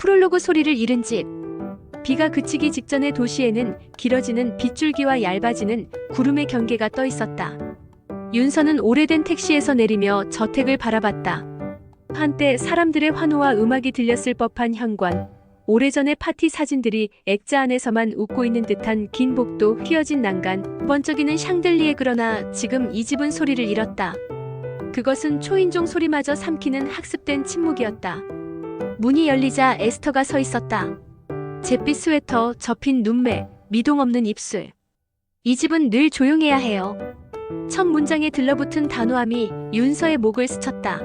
프롤로그 소리를 잃은 집. 비가 그치기 직전의 도시에는 길어지는 빗줄기와 얇아지는 구름의 경계가 떠 있었다. 윤서는 오래된 택시에서 내리며 저택을 바라봤다. 한때 사람들의 환호와 음악이 들렸을 법한 현관, 오래전의 파티 사진들이 액자 안에서만 웃고 있는 듯한 긴 복도, 휘어진 난간, 번쩍이는 샹들리에. 그러나 지금 이 집은 소리를 잃었다. 그것은 초인종 소리마저 삼키는 학습된 침묵이었다. 문이 열리자 에스터가 서 있었다. 잿빛 스웨터, 접힌 눈매, 미동 없는 입술. 이 집은 늘 조용해야 해요. 첫 문장에 들러붙은 단호함이 윤서의 목을 스쳤다.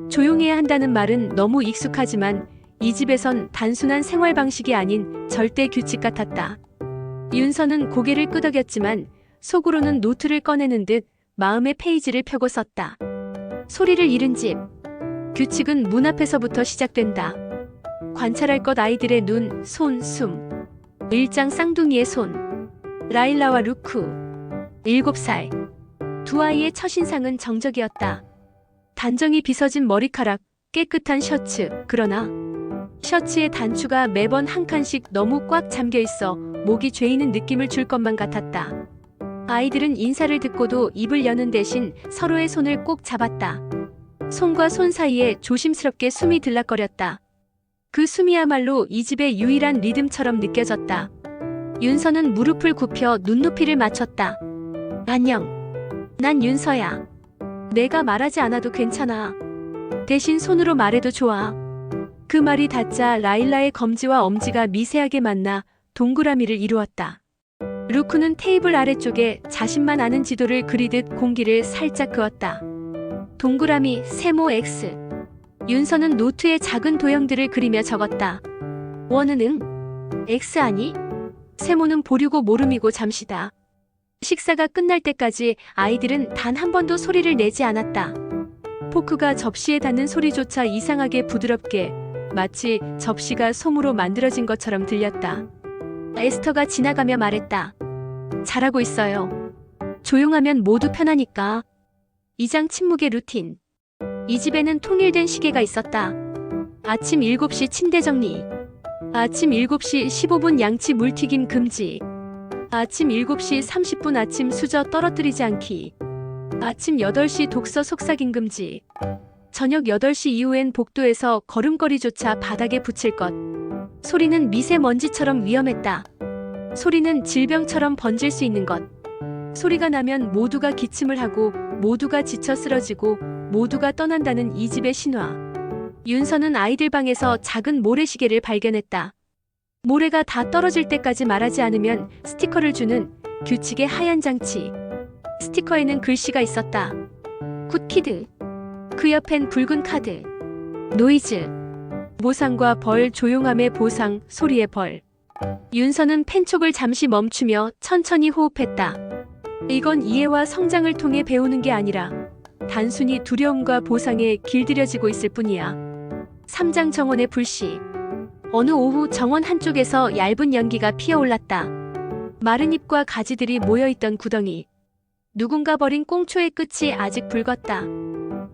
조용해야 한다는 말은 너무 익숙하지만 이 집에선 단순한 생활 방식이 아닌 절대 규칙 같았다. 윤서는 고개를 끄덕였지만 속으로는 노트를 꺼내는 듯 마음의 페이지를 펴고 썼다. 소리를 잃은 집. 규칙은 문 앞에서부터 시작된다. 관찰할 것 아이들의 눈, 손, 숨. 일장 쌍둥이의 손. 라일라와 루크. 7살. 두 아이의 첫인상은 정적이었다. 단정히 빗어진 머리카락, 깨끗한 셔츠. 그러나 셔츠의 단추가 매번 한 칸씩 너무 꽉 잠겨 있어 목이 죄이는 느낌을 줄 것만 같았다. 아이들은 인사를 듣고도 입을 여는 대신 서로의 손을 꼭 잡았다. 손과 손 사이에 조심스럽게 숨이 들락거렸다. 그 숨이야말로 이 집의 유일한 리듬처럼 느껴졌다. 윤서는 무릎을 굽혀 눈높이를 맞췄다. 안녕. 난 윤서야. 내가 말하지 않아도 괜찮아. 대신 손으로 말해도 좋아. 그 말이 닿자 라일라의 검지와 엄지가 미세하게 만나 동그라미를 이루었다. 루크는 테이블 아래쪽에 자신만 아는 지도를 그리듯 공기를 살짝 그었다. 동그라미, 세모 X. 윤서는 노트에 작은 도형들을 그리며 적었다. 원은 응. X 아니? 세모는 보류고 모름이고 잠시다. 식사가 끝날 때까지 아이들은 단 한 번도 소리를 내지 않았다. 포크가 접시에 닿는 소리조차 이상하게 부드럽게, 마치 접시가 솜으로 만들어진 것처럼 들렸다. 에스터가 지나가며 말했다. 잘하고 있어요. 조용하면 모두 편하니까. 2장 침묵의 루틴. 이 집에는 통일된 시계가 있었다. 아침 7시 침대 정리. 아침 7시 15분 양치 물튀김 금지. 아침 7시 30분 아침 수저 떨어뜨리지 않기. 아침 8시 독서 속삭임 금지. 저녁 8시 이후엔 복도에서 걸음걸이조차 바닥에 붙일 것. 소리는 미세먼지처럼 위험했다. 소리는 질병처럼 번질 수 있는 것. 소리가 나면 모두가 기침을 하고 모두가 지쳐 쓰러지고 모두가 떠난다는 이 집의 신화. 윤서는 아이들 방에서 작은 모래시계를 발견했다. 모래가 다 떨어질 때까지 말하지 않으면 스티커를 주는 규칙의 하얀 장치. 스티커에는 글씨가 있었다. 굿키드. 그 옆엔 붉은 카드. 노이즈. 보상과 벌, 조용함의 보상, 소리의 벌. 윤서는 펜촉을 잠시 멈추며 천천히 호흡했다. 이건 이해와 성장을 통해 배우는 게 아니라 단순히 두려움과 보상에 길들여지고 있을 뿐이야. 3장 정원의 불씨. 어느 오후 정원 한쪽에서 얇은 연기가 피어올랐다. 마른 잎과 가지들이 모여있던 구덩이. 누군가 버린 꽁초의 끝이 아직 붉었다.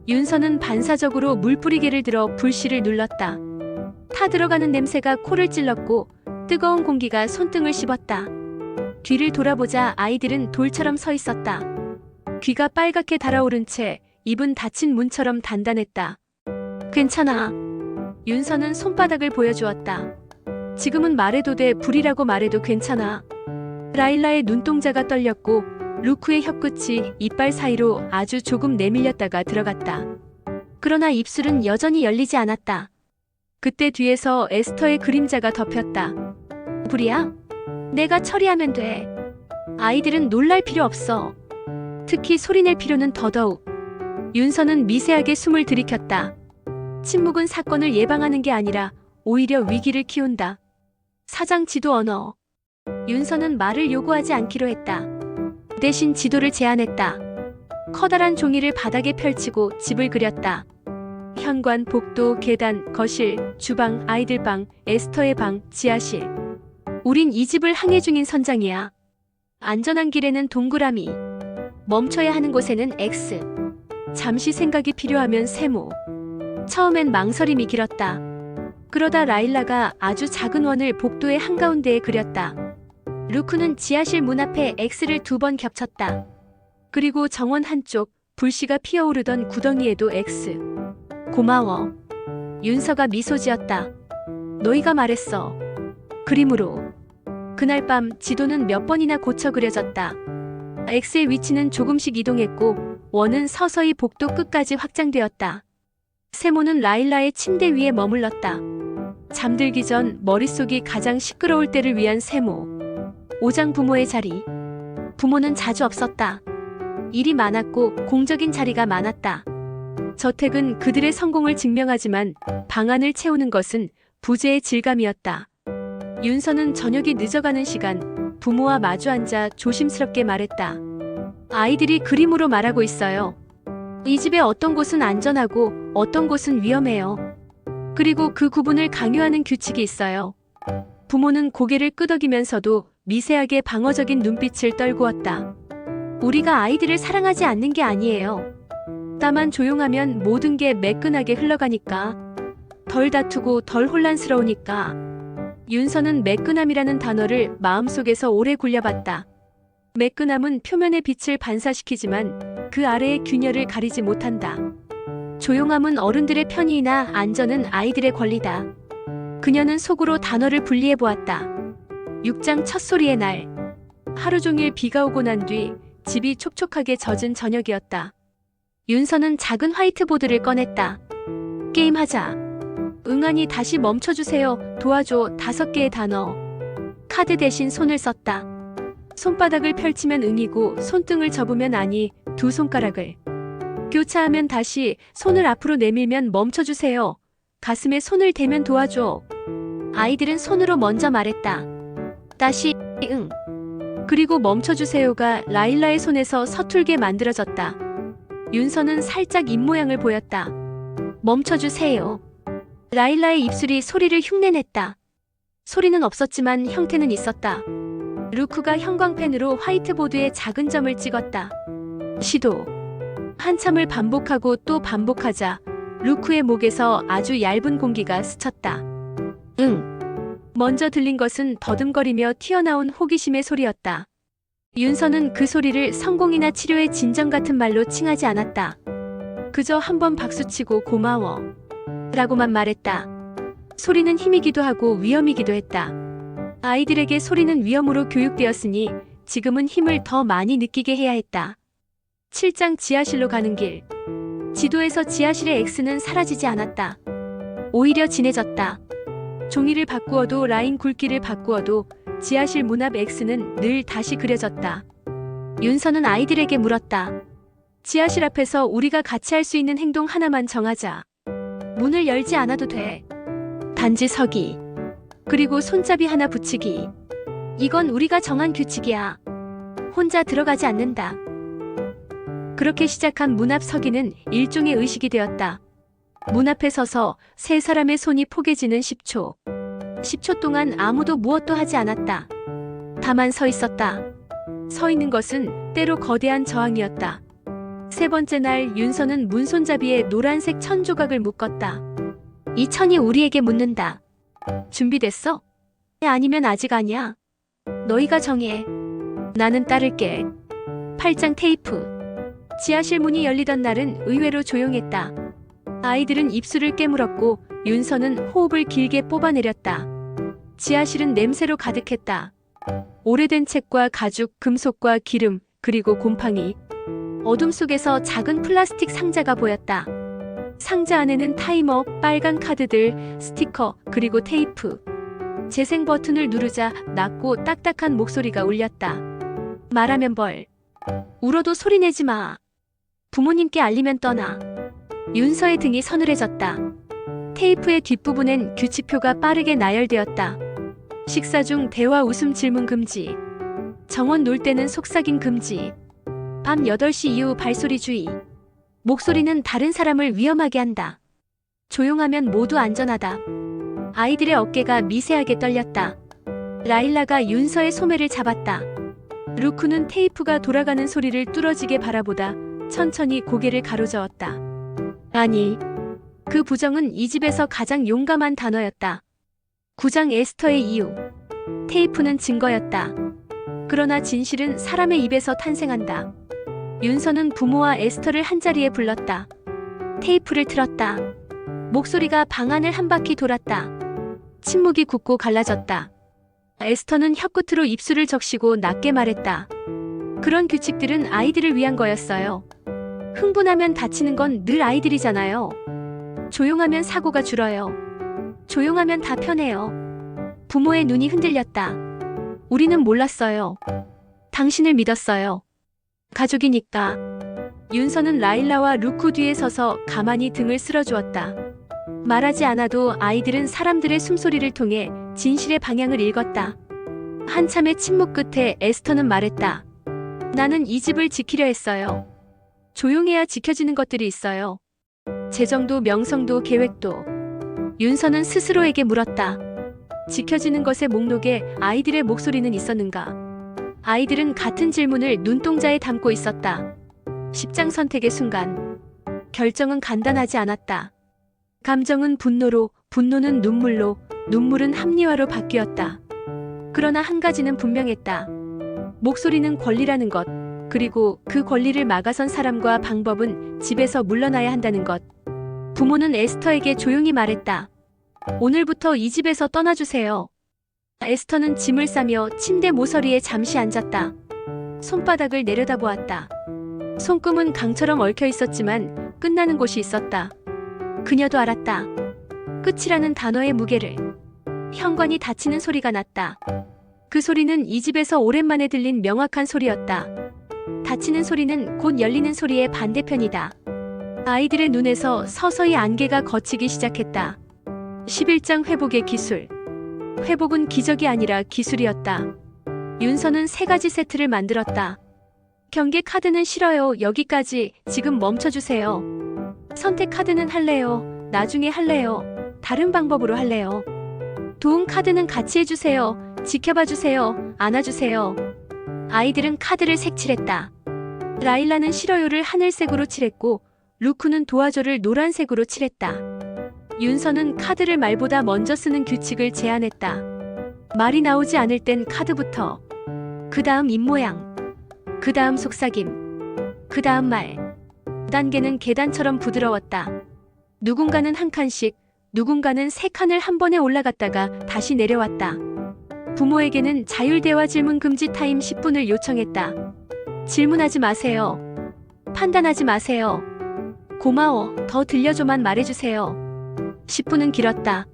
윤서는 반사적으로 물뿌리개를 들어 불씨를 눌렀다. 타 들어가는 냄새가 코를 찔렀고 뜨거운 공기가 손등을 씹었다. 뒤를 돌아보자 아이들은 돌처럼 서 있었다. 귀가 빨갛게 달아오른 채 입은 닫힌 문처럼 단단했다. 괜찮아. 윤서는 손바닥을 보여주었다. 지금은 말해도 돼. 불이라고 말해도 괜찮아. 라일라의 눈동자가 떨렸고 루크의 혀끝이 이빨 사이로 아주 조금 내밀렸다가 들어갔다. 그러나 입술은 여전히 열리지 않았다. 그때 뒤에서 에스터의 그림자가 덮였다. 불이야? 내가 처리하면 돼. 아이들은 놀랄 필요 없어. 특히 소리낼 필요는 더더욱. 윤서는 미세하게 숨을 들이켰다. 침묵은 사건을 예방하는 게 아니라 오히려 위기를 키운다. 4장 지도 언어. 윤서는 말을 요구하지 않기로 했다. 대신 지도를 제안했다. 커다란 종이를 바닥에 펼치고 집을 그렸다. 현관, 복도, 계단, 거실, 주방, 아이들 방, 에스터의 방, 지하실. 우린 이 집을 항해 중인 선장이야. 안전한 길에는 동그라미. 멈춰야 하는 곳에는 X. 잠시 생각이 필요하면 세모. 처음엔 망설임이 길었다. 그러다 라일라가 아주 작은 원을 복도의 한가운데에 그렸다. 루크는 지하실 문 앞에 X를 2번 겹쳤다. 그리고 정원 한쪽 불씨가 피어오르던 구덩이에도 X. 고마워. 윤서가 미소 지었다. 너희가 말했어. 그림으로. 그날 밤 지도는 몇 번이나 고쳐 그려졌다. X의 위치는 조금씩 이동했고 원은 서서히 복도 끝까지 확장되었다. 세모는 라일라의 침대 위에 머물렀다. 잠들기 전 머릿속이 가장 시끄러울 때를 위한 세모. 오장 부모의 자리. 부모는 자주 없었다. 일이 많았고 공적인 자리가 많았다. 저택은 그들의 성공을 증명하지만 방안을 채우는 것은 부재의 질감이었다. 윤서는 저녁이 늦어가는 시간 부모와 마주 앉아 조심스럽게 말했다. 아이들이 그림으로 말하고 있어요. 이 집의 어떤 곳은 안전하고 어떤 곳은 위험해요. 그리고 그 구분을 강요하는 규칙이 있어요. 부모는 고개를 끄덕이면서도 미세하게 방어적인 눈빛을 떨구었다. 우리가 아이들을 사랑하지 않는 게 아니에요. 다만 조용하면 모든 게 매끈하게 흘러가니까. 덜 다투고 덜 혼란스러우니까. 윤서는 매끈함이라는 단어를 마음속에서 오래 굴려봤다. 매끈함은 표면의 빛을 반사시키지만 그 아래의 균열을 가리지 못한다. 조용함은 어른들의 편의이나 안전은 아이들의 권리다. 그녀는 속으로 단어를 분리해 보았다. 6장 첫 소리의 날. 하루 종일 비가 오고 난 뒤 집이 촉촉하게 젖은 저녁이었다. 윤서는 작은 화이트보드를 꺼냈다. 게임하자. 응아니 다시 멈춰주세요. 도와줘. 5개의 단어. 카드 대신 손을 썼다. 손바닥을 펼치면 응이고 손등을 접으면 아니. 2 손가락을 교차하면 다시. 손을 앞으로 내밀면 멈춰주세요. 가슴에 손을 대면 도와줘. 아이들은 손으로 먼저 말했다. 다시 응. 그리고 멈춰주세요가 라일라의 손에서 서툴게 만들어졌다. 윤서는 살짝 입모양을 보였다. 멈춰주세요. 라일라의 입술이 소리를 흉내냈다. 소리는 없었지만 형태는 있었다. 루크가 형광펜으로 화이트보드에 작은 점을 찍었다. 시도. 한참을 반복하고 또 반복하자 루크의 목에서 아주 얇은 공기가 스쳤다. 응. 먼저 들린 것은 더듬거리며 튀어나온 호기심의 소리였다. 윤서는 그 소리를 성공이나 치료의 진정 같은 말로 칭하지 않았다. 그저 한번 박수치고 고마워. 라고만 말했다. 소리는 힘이기도 하고 위험이기도 했다. 아이들에게 소리는 위험으로 교육되었으니 지금은 힘을 더 많이 느끼게 해야 했다. 7장 지하실로 가는 길. 지도에서 지하실의 X는 사라지지 않았다. 오히려 진해졌다. 종이를 바꾸어도 라인 굵기를 바꾸어도 지하실 문 앞 X는 늘 다시 그려졌다. 윤서는 아이들에게 물었다. 지하실 앞에서 우리가 같이 할 수 있는 행동 하나만 정하자. 문을 열지 않아도 돼. 단지 서기. 그리고 손잡이 하나 붙이기. 이건 우리가 정한 규칙이야. 혼자 들어가지 않는다. 그렇게 시작한 문 앞 서기는 일종의 의식이 되었다. 문 앞에 서서 3사람의 손이 포개지는 10초. 10초 동안 아무도 무엇도 하지 않았다. 다만 서 있었다. 서 있는 것은 때로 거대한 저항이었다. 3번째 날 윤서는 문 손잡이에 노란색 천 조각을 묶었다. 이 천이 우리에게 묻는다. 준비됐어? 아니면 아직 아니야. 너희가 정해. 나는 따를게. 8장 테이프. 지하실 문이 열리던 날은 의외로 조용했다. 아이들은 입술을 깨물었고 윤서는 호흡을 길게 뽑아내렸다. 지하실은 냄새로 가득했다. 오래된 책과 가죽, 금속과 기름, 그리고 곰팡이. 어둠 속에서 작은 플라스틱 상자가 보였다. 상자 안에는 타이머, 빨간 카드들, 스티커, 그리고 테이프. 재생 버튼을 누르자 낮고 딱딱한 목소리가 울렸다. 말하면 벌. 울어도 소리내지 마. 부모님께 알리면 떠나. 윤서의 등이 서늘해졌다. 테이프의 뒷부분엔 규칙표가 빠르게 나열되었다. 식사 중 대화 웃음 질문 금지. 정원 놀 때는 속삭임 금지. 밤 8시 이후 발소리 주의. 목소리는 다른 사람을 위험하게 한다. 조용하면 모두 안전하다. 아이들의 어깨가 미세하게 떨렸다. 라일라가 윤서의 소매를 잡았다. 루크는 테이프가 돌아가는 소리를 뚫어지게 바라보다 천천히 고개를 가로저었다. 아니, 그 부정은 이 집에서 가장 용감한 단어였다. 구장 에스터의 이유. 테이프는 증거였다. 그러나 진실은 사람의 입에서 탄생한다. 윤서는 부모와 에스터를 한자리에 불렀다. 테이프를 틀었다. 목소리가 방 안을 한 바퀴 돌았다. 침묵이 굳고 갈라졌다. 에스터는 혀끝으로 입술을 적시고 낮게 말했다. 그런 규칙들은 아이들을 위한 거였어요. 흥분하면 다치는 건 늘 아이들이잖아요. 조용하면 사고가 줄어요. 조용하면 다 편해요. 부모의 눈이 흔들렸다. 우리는 몰랐어요. 당신을 믿었어요. 가족이니까. 윤서는 라일라와 루크 뒤에 서서 가만히 등을 쓸어주었다. 말하지 않아도 아이들은 사람들의 숨소리를 통해 진실의 방향을 읽었다. 한참의 침묵 끝에 에스터는 말했다. 나는 이 집을 지키려 했어요. 조용해야 지켜지는 것들이 있어요. 재정도 명성도 계획도. 윤서는 스스로에게 물었다. 지켜지는 것의 목록에 아이들의 목소리는 있었는가? 아이들은 같은 질문을 눈동자에 담고 있었다. 십장 선택의 순간. 결정은 간단하지 않았다. 감정은 분노로, 분노는 눈물로, 눈물은 합리화로 바뀌었다. 그러나 한 가지는 분명했다. 목소리는 권리라는 것, 그리고 그 권리를 막아선 사람과 방법은 집에서 물러나야 한다는 것. 부모는 에스터에게 조용히 말했다. 오늘부터 이 집에서 떠나주세요. 에스터는 짐을 싸며 침대 모서리에 잠시 앉았다. 손바닥을 내려다보았다. 손금은 강처럼 얽혀 있었지만 끝나는 곳이 있었다. 그녀도 알았다. 끝이라는 단어의 무게를. 현관이 닫히는 소리가 났다. 그 소리는 이 집에서 오랜만에 들린 명확한 소리였다. 닫히는 소리는 곧 열리는 소리의 반대편이다. 아이들의 눈에서 서서히 안개가 걷히기 시작했다. 11장 회복의 기술. 회복은 기적이 아니라 기술이었다. 윤서는 3가지 세트를 만들었다. 경계 카드는 싫어요. 여기까지. 지금 멈춰주세요. 선택 카드는 할래요. 나중에 할래요. 다른 방법으로 할래요. 도움 카드는 같이 해주세요. 지켜봐주세요. 안아주세요. 아이들은 카드를 색칠했다. 라일라는 싫어요를 하늘색으로 칠했고 루크는 도와줘를 노란색으로 칠했다. 윤서는 카드를 말보다 먼저 쓰는 규칙을 제안했다. 말이 나오지 않을 땐 카드부터. 그 다음 입모양. 그 다음 속삭임. 그 다음 말. 단계는 계단처럼 부드러웠다. 누군가는 한 칸씩, 누군가는 3칸을 한 번에 올라갔다가 다시 내려왔다. 부모에게는 자율대화 질문 금지 타임 10분을 요청했다. 질문하지 마세요. 판단하지 마세요. 고마워, 더 들려줘만 말해주세요. 10분은 길었다.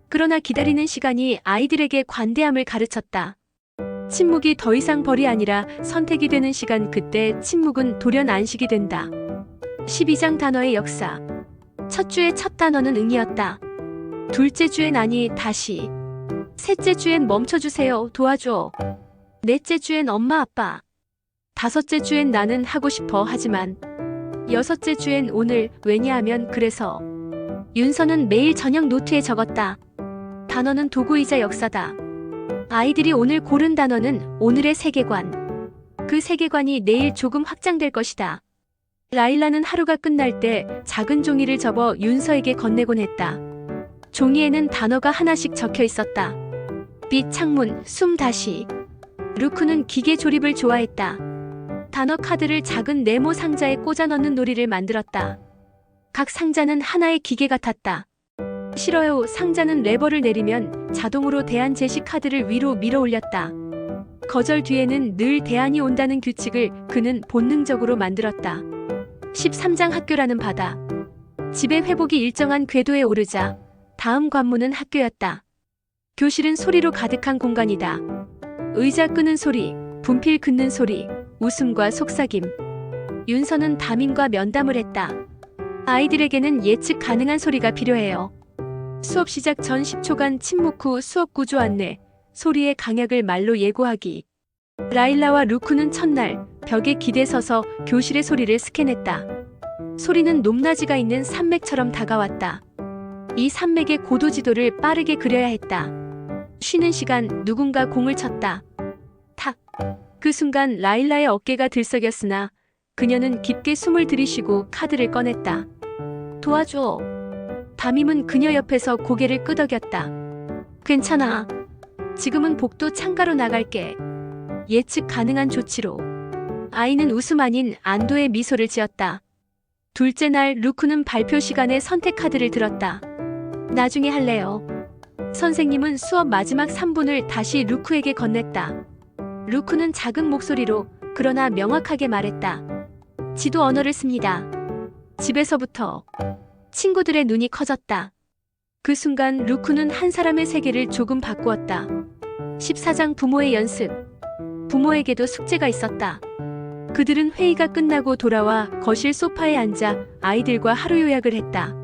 그러나 기다리는 시간이 아이들에게 관대함을 가르쳤다. 침묵이 더 이상 벌이 아니라 선택이 되는 시간. 그때 침묵은 돌연 안식이 된다. 12장 단어의 역사. 첫 주의 첫 단어는 응이었다. 둘째 주엔 아니, 다시. 셋째 주엔 멈춰주세요. 도와줘. 넷째 주엔 엄마 아빠. 다섯째 주엔 나는 하고 싶어. 하지만. 여섯째 주엔 오늘. 왜냐하면 그래서. 윤서는 매일 저녁 노트에 적었다. 단어는 도구이자 역사다. 아이들이 오늘 고른 단어는 오늘의 세계관. 그 세계관이 내일 조금 확장될 것이다. 라일라는 하루가 끝날 때 작은 종이를 접어 윤서에게 건네곤 했다. 종이에는 단어가 하나씩 적혀 있었다. 빛, 창문, 숨, 다시. 루크는 기계 조립을 좋아했다. 단어 카드를 작은 네모 상자에 꽂아 넣는 놀이를 만들었다. 각 상자는 하나의 기계 같았다. 싫어요. 상자는 레버를 내리면 자동으로 대안 제시 카드를 위로 밀어 올렸다. 거절 뒤에는 늘 대안이 온다는 규칙을 그는 본능적으로 만들었다. 13장 학교라는 바다. 집의 회복이 일정한 궤도에 오르자 다음 관문은 학교였다. 교실은 소리로 가득한 공간이다. 의자 끄는 소리, 분필 긋는 소리, 웃음과 속삭임. 윤서는 담임과 면담을 했다. 아이들에게는 예측 가능한 소리가 필요해요. 수업 시작 전 10초간 침묵 후 수업 구조 안내, 소리의 강약을 말로 예고하기. 라일라와 루크는 첫날 벽에 기대 서서 교실의 소리를 스캔했다. 소리는 높낮이가 있는 산맥처럼 다가왔다. 이 산맥의 고도 지도를 빠르게 그려야 했다. 쉬는 시간 누군가 공을 쳤다. 탁! 그 순간 라일라의 어깨가 들썩였으나 그녀는 깊게 숨을 들이쉬고 카드를 꺼냈다. 도와줘. 담임은 그녀 옆에서 고개를 끄덕였다. 괜찮아. 지금은 복도 창가로 나갈게. 예측 가능한 조치로. 아이는 웃음 아닌 안도의 미소를 지었다. 둘째 날 루크는 발표 시간에 선택 카드를 들었다. 나중에 할래요. 선생님은 수업 마지막 3분을 다시 루크에게 건넸다. 루크는 작은 목소리로 그러나 명확하게 말했다. 지도 언어를 씁니다. 집에서부터. 친구들의 눈이 커졌다. 그 순간 루크는 한 사람의 세계를 조금 바꾸었다. 14장 부모의 연습. 부모에게도 숙제가 있었다. 그들은 회의가 끝나고 돌아와 거실 소파에 앉아 아이들과 하루 요약을 했다.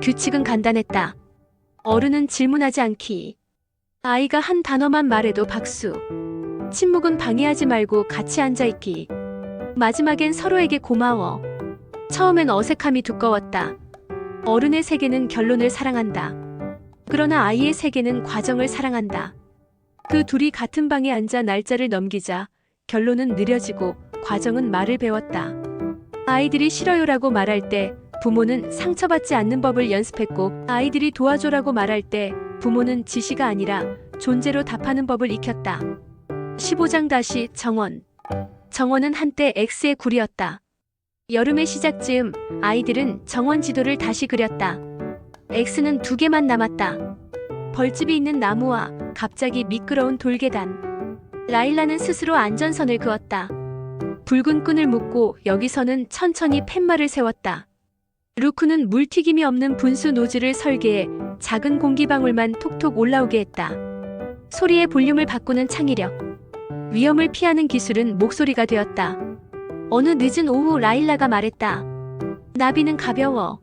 규칙은 간단했다. 어른은 질문하지 않기. 아이가 한 단어만 말해도 박수. 침묵은 방해하지 말고 같이 앉아있기. 마지막엔 서로에게 고마워. 처음엔 어색함이 두꺼웠다. 어른의 세계는 결론을 사랑한다. 그러나 아이의 세계는 과정을 사랑한다. 그 둘이 같은 방에 앉아 날짜를 넘기자 결론은 느려지고 과정은 말을 배웠다. 아이들이 싫어요라고 말할 때 부모는 상처받지 않는 법을 연습했고, 아이들이 도와줘라고 말할 때 부모는 지시가 아니라 존재로 답하는 법을 익혔다. 15장 다시 정원. 정원은 한때 X의 굴이었다. 여름의 시작쯤 아이들은 정원 지도를 다시 그렸다. X는 2개만 남았다. 벌집이 있는 나무와 갑자기 미끄러운 돌계단. 라일라는 스스로 안전선을 그었다. 붉은 끈을 묶고 여기서는 천천히 팻말을 세웠다. 루크는 물튀김이 없는 분수 노즐을 설계해 작은 공기방울만 톡톡 올라오게 했다. 소리의 볼륨을 바꾸는 창의력. 위험을 피하는 기술은 목소리가 되었다. 어느 늦은 오후 라일라가 말했다. 나비는 가벼워.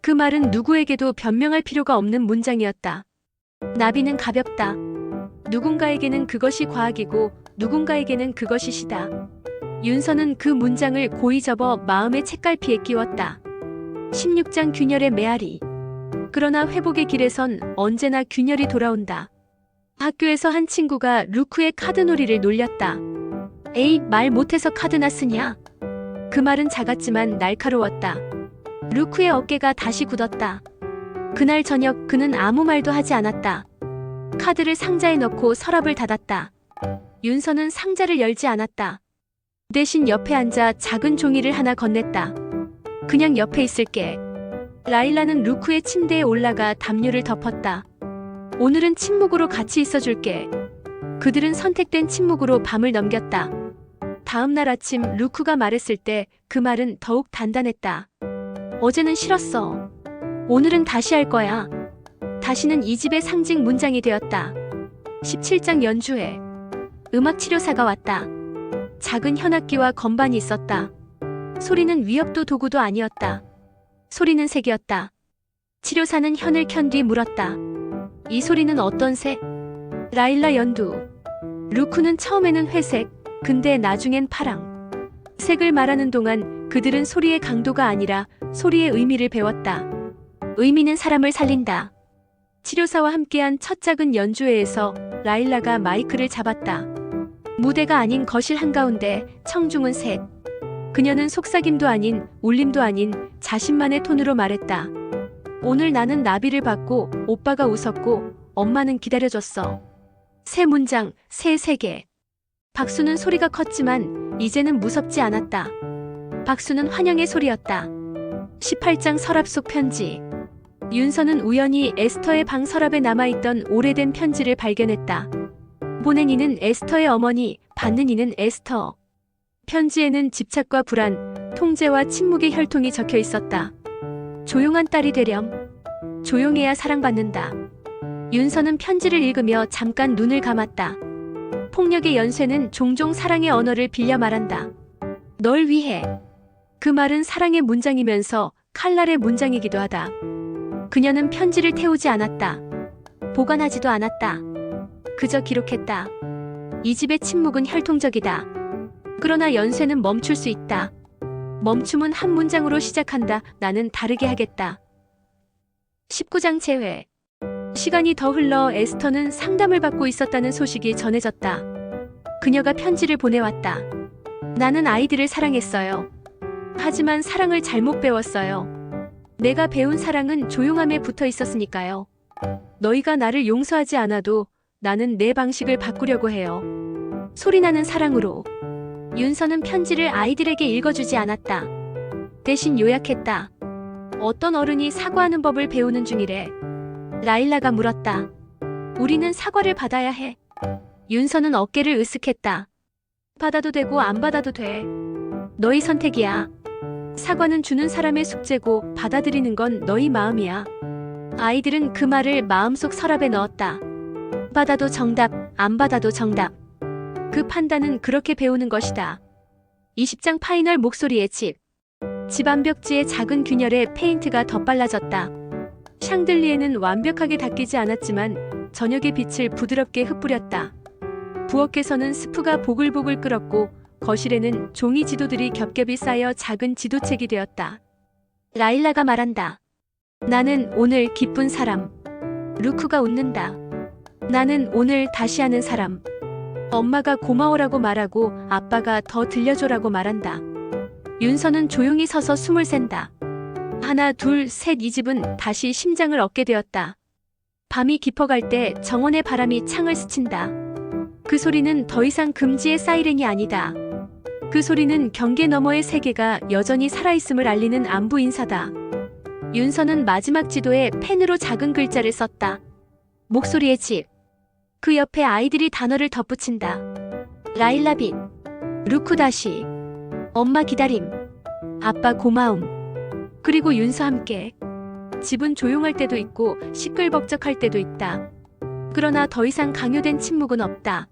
그 말은 누구에게도 변명할 필요가 없는 문장이었다. 나비는 가볍다. 누군가에게는 그것이 과학이고 누군가에게는 그것이 시다. 윤서는 그 문장을 고이 접어 마음의 책갈피에 끼웠다. 16장 균열의 메아리. 그러나 회복의 길에선 언제나 균열이 돌아온다. 학교에서 한 친구가 루크의 카드놀이를 놀렸다. 에이, 말 못해서 카드나 쓰냐? 그 말은 작았지만 날카로웠다. 루크의 어깨가 다시 굳었다. 그날 저녁 그는 아무 말도 하지 않았다. 카드를 상자에 넣고 서랍을 닫았다. 윤서는 상자를 열지 않았다. 대신 옆에 앉아 작은 종이를 하나 건넸다. 그냥 옆에 있을게. 라일라는 루크의 침대에 올라가 담요를 덮었다. 오늘은 침묵으로 같이 있어줄게. 그들은 선택된 침묵으로 밤을 넘겼다. 다음 날 아침 루크가 말했을 때 그 말은 더욱 단단했다. 어제는 싫었어. 오늘은 다시 할 거야. 다시는 이 집의 상징 문장이 되었다. 17장 연주회. 음악치료사가 왔다. 작은 현악기와 건반이 있었다. 소리는 위협도 도구도 아니었다. 소리는 색이었다. 치료사는 현을 켠 뒤 물었다. 이 소리는 어떤 색? 라일라 연두. 루크는 처음에는 회색, 근데 나중엔 파랑. 색을 말하는 동안 그들은 소리의 강도가 아니라 소리의 의미를 배웠다. 의미는 사람을 살린다. 치료사와 함께한 첫 작은 연주회에서 라일라가 마이크를 잡았다. 무대가 아닌 거실 한가운데 청중은 셋. 그녀는 속삭임도 아닌 울림도 아닌 자신만의 톤으로 말했다. 오늘 나는 나비를 받고 오빠가 웃었고 엄마는 기다려줬어. 새 문장, 새 세계. 박수는 소리가 컸지만 이제는 무섭지 않았다. 박수는 환영의 소리였다. 18장 서랍 속 편지. 윤서는 우연히 에스터의 방 서랍에 남아있던 오래된 편지를 발견했다. 보낸 이는 에스터의 어머니, 받는 이는 에스터. 편지에는 집착과 불안, 통제와 침묵의 혈통이 적혀 있었다. 조용한 딸이 되렴. 조용해야 사랑받는다. 윤서는 편지를 읽으며 잠깐 눈을 감았다. 폭력의 연쇄는 종종 사랑의 언어를 빌려 말한다. 널 위해. 그 말은 사랑의 문장이면서 칼날의 문장이기도 하다. 그녀는 편지를 태우지 않았다. 보관하지도 않았다. 그저 기록했다. 이 집의 침묵은 혈통적이다. 그러나 연쇄는 멈출 수 있다. 멈춤은 한 문장으로 시작한다. 나는 다르게 하겠다. 19장 재회. 시간이 더 흘러 에스터는 상담을 받고 있었다는 소식이 전해졌다. 그녀가 편지를 보내왔다. 나는 아이들을 사랑했어요. 하지만 사랑을 잘못 배웠어요. 내가 배운 사랑은 조용함에 붙어 있었으니까요. 너희가 나를 용서하지 않아도 나는 내 방식을 바꾸려고 해요. 소리나는 사랑으로. 윤서는 편지를 아이들에게 읽어주지 않았다. 대신 요약했다. 어떤 어른이 사과하는 법을 배우는 중이래. 라일라가 물었다. 우리는 사과를 받아야 해. 윤서는 어깨를 으쓱했다. 받아도 되고 안 받아도 돼. 너희 선택이야. 사과는 주는 사람의 숙제고 받아들이는 건 너희 마음이야. 아이들은 그 말을 마음속 서랍에 넣었다. 받아도 정답, 안 받아도 정답. 그 판단은 그렇게 배우는 것이다. 20장 파이널 목소리의 집. 집 암벽지의 작은 균열에 페인트가 덧발라졌다. 샹들리에는 완벽하게 닦이지 않았지만 저녁의 빛을 부드럽게 흩뿌렸다. 부엌에서는 스프가 보글보글 끓었고 거실에는 종이 지도들이 겹겹이 쌓여 작은 지도책이 되었다. 라일라가 말한다. 나는 오늘 기쁜 사람. 루크가 웃는다. 나는 오늘 다시 하는 사람. 엄마가 고마워라고 말하고 아빠가 더 들려줘라고 말한다. 윤서는 조용히 서서 숨을 샌다. 하나, 둘, 셋. 이 집은 다시 심장을 얻게 되었다. 밤이 깊어갈 때 정원의 바람이 창을 스친다. 그 소리는 더 이상 금지의 사이렌이 아니다. 그 소리는 경계 너머의 세계가 여전히 살아있음을 알리는 안부 인사다. 윤서는 마지막 지도에 펜으로 작은 글자를 썼다. 목소리의 집. 그 옆에 아이들이 단어를 덧붙인다. 라일라빛. 루크 다시. 엄마 기다림. 아빠 고마움. 그리고 윤서 함께. 집은 조용할 때도 있고 시끌벅적할 때도 있다. 그러나 더 이상 강요된 침묵은 없다.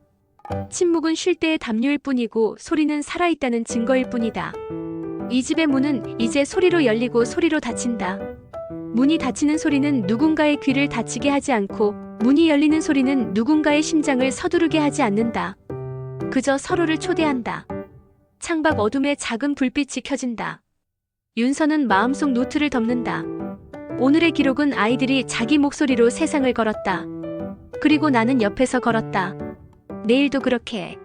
침묵은 쉴 때의 담요일 뿐이고 소리는 살아있다는 증거일 뿐이다. 이 집의 문은 이제 소리로 열리고 소리로 닫힌다. 문이 닫히는 소리는 누군가의 귀를 닫히게 하지 않고 문이 열리는 소리는 누군가의 심장을 서두르게 하지 않는다. 그저 서로를 초대한다. 창밖 어둠에 작은 불빛이 켜진다. 윤서는 마음속 노트를 덮는다. 오늘의 기록은 아이들이 자기 목소리로 세상을 걸었다. 그리고 나는 옆에서 걸었다. 내일도 그렇게 해.